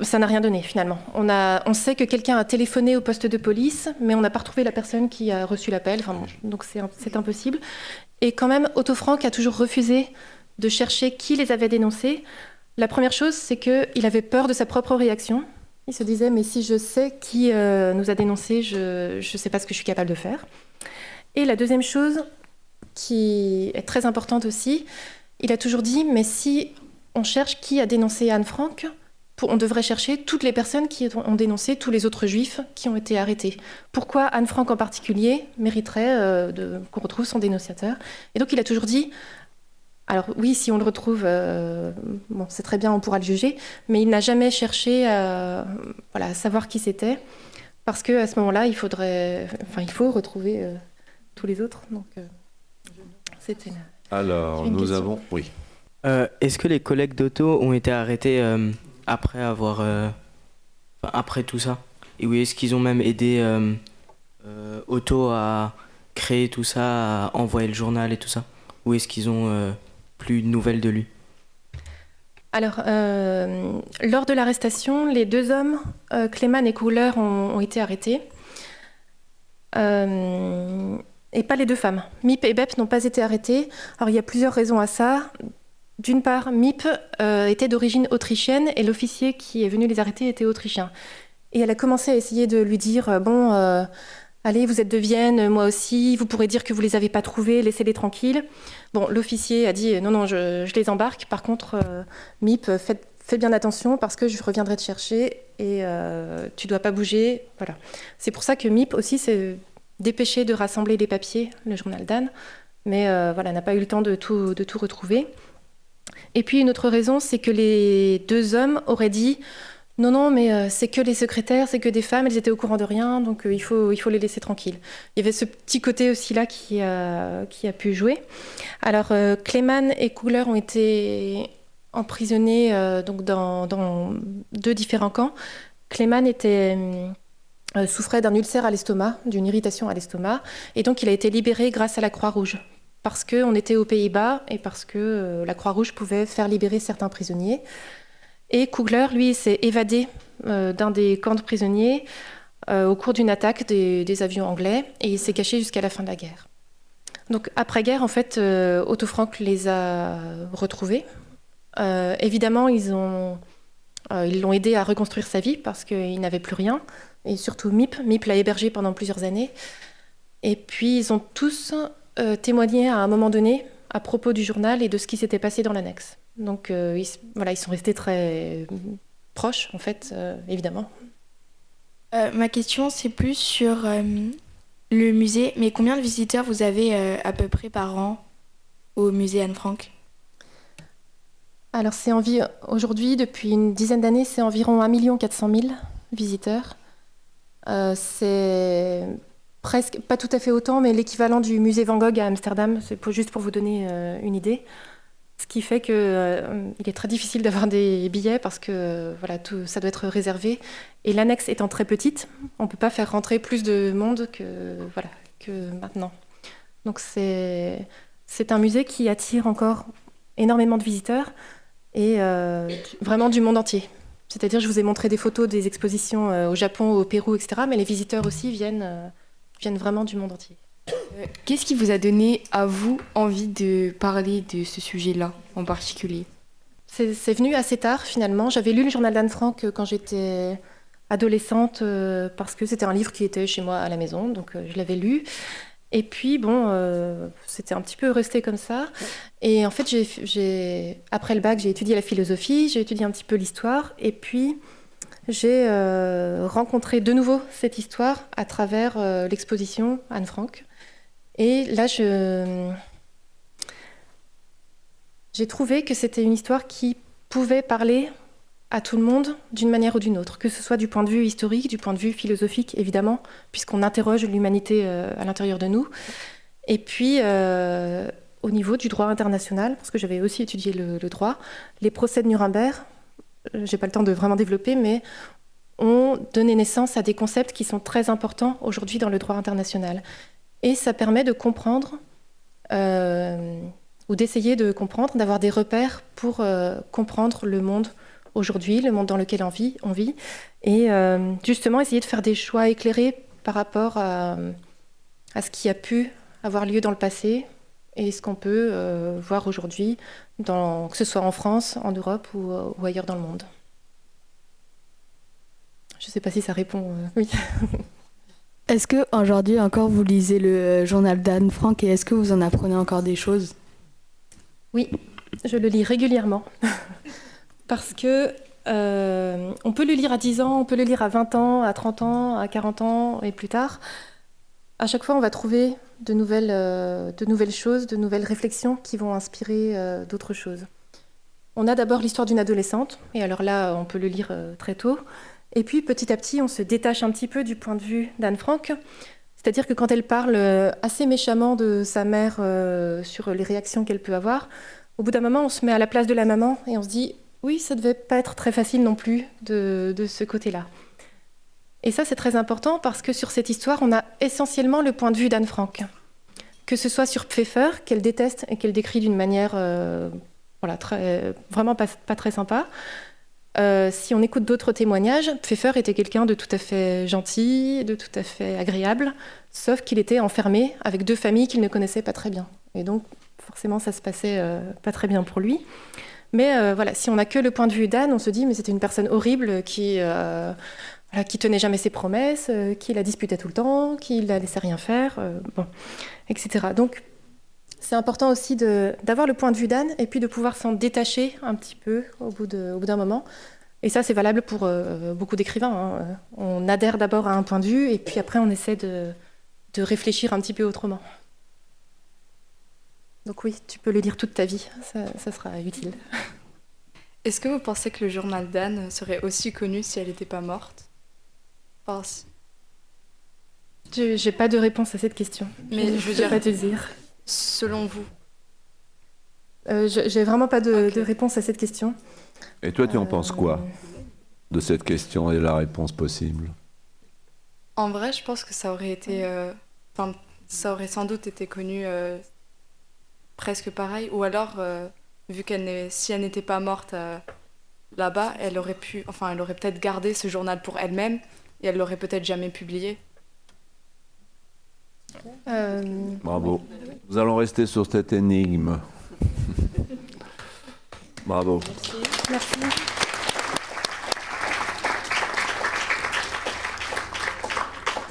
ça n'a rien donné finalement. On sait que quelqu'un a téléphoné au poste de police, mais on n'a pas retrouvé la personne qui a reçu l'appel, donc c'est impossible. Et quand même, Otto Frank a toujours refusé de chercher qui les avait dénoncés. La première chose, c'est qu'il avait peur de sa propre réaction. Il se disait, mais si je sais qui nous a dénoncés, je ne sais pas ce que je suis capable de faire. Et la deuxième chose, qui est très importante aussi, il a toujours dit, mais si on cherche qui a dénoncé Anne Frank, on devrait chercher toutes les personnes qui ont dénoncé tous les autres juifs qui ont été arrêtés. Pourquoi Anne Frank en particulier mériterait qu'on retrouve son dénonciateur? Et donc il a toujours dit, alors oui, si on le retrouve, c'est très bien, on pourra le juger, mais il n'a jamais cherché à savoir qui c'était, parce qu'à ce moment-là, il faut retrouver tous les autres. Donc, c'était alors, nous avons... Oui. Est-ce que les collègues d'Otto ont été arrêtés après tout ça? Et oui, est-ce qu'ils ont même aidé Otto à créer tout ça, à envoyer le journal et tout ça? Ou est-ce qu'ils ont plus de nouvelles de lui? Alors, lors de l'arrestation, les deux hommes, Clément et Kohler, ont été arrêtés. Et pas les deux femmes. Miep et Bep n'ont pas été arrêtés. Alors, il y a plusieurs raisons à ça. D'une part, Miep était d'origine autrichienne et l'officier qui est venu les arrêter était autrichien. Et elle a commencé à essayer de lui dire allez, vous êtes de Vienne, moi aussi, vous pourrez dire que vous ne les avez pas trouvés, laissez-les tranquilles. Bon, l'officier a dit non, je les embarque. Par contre, Miep, fais bien attention parce que je reviendrai te chercher et tu ne dois pas bouger. Voilà. C'est pour ça que Miep aussi s'est dépêché de rassembler les papiers, le journal d'Anne, Mais voilà, n'a pas eu le temps de tout retrouver. Et puis une autre raison, c'est que les deux hommes auraient dit non, non, mais c'est que les secrétaires, c'est que des femmes, elles étaient au courant de rien, donc il faut les laisser tranquilles. Il y avait ce petit côté aussi là qui a pu jouer. Alors Kleeman et Kugler ont été emprisonnés donc dans deux différents camps. Kleeman souffrait d'un ulcère à l'estomac, d'une irritation à l'estomac, et donc il a été libéré grâce à la Croix-Rouge, parce qu'on était aux Pays-Bas et parce que la Croix-Rouge pouvait faire libérer certains prisonniers. Et Kugler, lui, s'est évadé d'un des camps de prisonniers au cours d'une attaque des avions anglais, et il s'est caché jusqu'à la fin de la guerre. Donc après-guerre, en fait, Otto Frank les a retrouvés. Évidemment, ils l'ont aidé à reconstruire sa vie parce qu'il n'avait plus rien. Et surtout Miep l'a hébergé pendant plusieurs années. Et puis ils ont tous témoigné à un moment donné à propos du journal et de ce qui s'était passé dans l'annexe. Donc ils sont restés très proches, en fait, évidemment. Ma question, c'est plus sur le musée. Mais combien de visiteurs vous avez à peu près par an au musée Anne Frank ? Alors aujourd'hui, depuis une dizaine d'années, c'est environ 1 400 000 visiteurs. C'est presque, pas tout à fait autant, mais l'équivalent du musée Van Gogh à Amsterdam, juste pour vous donner une idée. Ce qui fait qu'il est très difficile d'avoir des billets parce que tout ça doit être réservé. Et l'annexe étant très petite, on ne peut pas faire rentrer plus de monde que maintenant. Donc c'est un musée qui attire encore énormément de visiteurs et vraiment du monde entier. C'est-à-dire, je vous ai montré des photos des expositions au Japon, au Pérou, etc. Mais les visiteurs aussi viennent vraiment du monde entier. Qu'est-ce qui vous a donné, à vous, envie de parler de ce sujet-là en particulier ? C'est venu assez tard, finalement. J'avais lu le journal d'Anne Frank quand j'étais adolescente, parce que c'était un livre qui était chez moi à la maison, donc je l'avais lu. Et puis, c'était un petit peu resté comme ça. Et en fait, après le bac, j'ai étudié la philosophie, j'ai étudié un petit peu l'histoire. Et puis, j'ai rencontré de nouveau cette histoire à travers l'exposition Anne Frank. Et là, j'ai trouvé que c'était une histoire qui pouvait parler à tout le monde d'une manière ou d'une autre, que ce soit du point de vue historique, du point de vue philosophique, évidemment, puisqu'on interroge l'humanité à l'intérieur de nous. Et puis, au niveau du droit international, parce que j'avais aussi étudié le droit, les procès de Nuremberg, j'ai pas le temps de vraiment développer, mais ont donné naissance à des concepts qui sont très importants aujourd'hui dans le droit international. Et ça permet de comprendre, ou d'essayer de comprendre, d'avoir des repères pour comprendre le monde aujourd'hui, le monde dans lequel on vit, et justement essayer de faire des choix éclairés par rapport à ce qui a pu avoir lieu dans le passé et ce qu'on peut voir aujourd'hui, que ce soit en France, en Europe ou ailleurs dans le monde. Je ne sais pas si ça répond. Oui. Est-ce qu'aujourd'hui encore vous lisez le journal d'Anne Frank et est-ce que vous en apprenez encore des choses ? Oui, je le lis régulièrement. Parce que on peut le lire à 10 ans, on peut le lire à 20 ans, à 30 ans, à 40 ans et plus tard. À chaque fois, on va trouver de nouvelles choses, de nouvelles réflexions qui vont inspirer d'autres choses. On a d'abord l'histoire d'une adolescente, et alors là, on peut le lire très tôt. Et puis, petit à petit, on se détache un petit peu du point de vue d'Anne Frank. C'est-à-dire que quand elle parle assez méchamment de sa mère sur les réactions qu'elle peut avoir, au bout d'un moment, on se met à la place de la maman et on se dit « Oui, ça ne devait pas être très facile non plus de ce côté-là ». Et ça, c'est très important parce que sur cette histoire, on a essentiellement le point de vue d'Anne Frank. Que ce soit sur Pfeffer, qu'elle déteste et qu'elle décrit d'une manière vraiment pas très sympa. Si on écoute d'autres témoignages, Pfeffer était quelqu'un de tout à fait gentil, de tout à fait agréable, sauf qu'il était enfermé avec 2 familles qu'il ne connaissait pas très bien. Et donc, forcément, ça se passait pas très bien pour lui. Mais si on n'a que le point de vue d'Anne, on se dit mais c'était une personne horrible qui tenait jamais ses promesses, qui la disputait tout le temps, qui la laissait rien faire, etc. Donc, c'est important aussi d'avoir le point de vue d'Anne et puis de pouvoir s'en détacher un petit peu au bout d'un moment. Et ça, c'est valable pour beaucoup d'écrivains. Hein. On adhère d'abord à un point de vue et puis après, on essaie de réfléchir un petit peu autrement. Donc oui, tu peux le lire toute ta vie, ça sera utile. Est-ce que vous pensez que le journal d'Anne serait aussi connu si elle n'était pas morte? Enfin, J'ai pas de réponse à cette question. Mais je veux dire, pas te dire. selon vous. J'ai vraiment pas de Ok. réponse à cette question. Et toi, tu en penses quoi de cette question et la réponse possible? En vrai, je pense que ça aurait été... Enfin, ça aurait sans doute été connu presque pareil. Ou alors, vu si elle n'était pas morte là-bas, elle aurait peut-être gardé ce journal pour elle-même et elle l'aurait peut-être jamais publié. Bravo. Nous allons rester sur cette énigme. Bravo. Merci.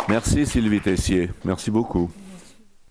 Merci Sylvie Tessier. Merci beaucoup.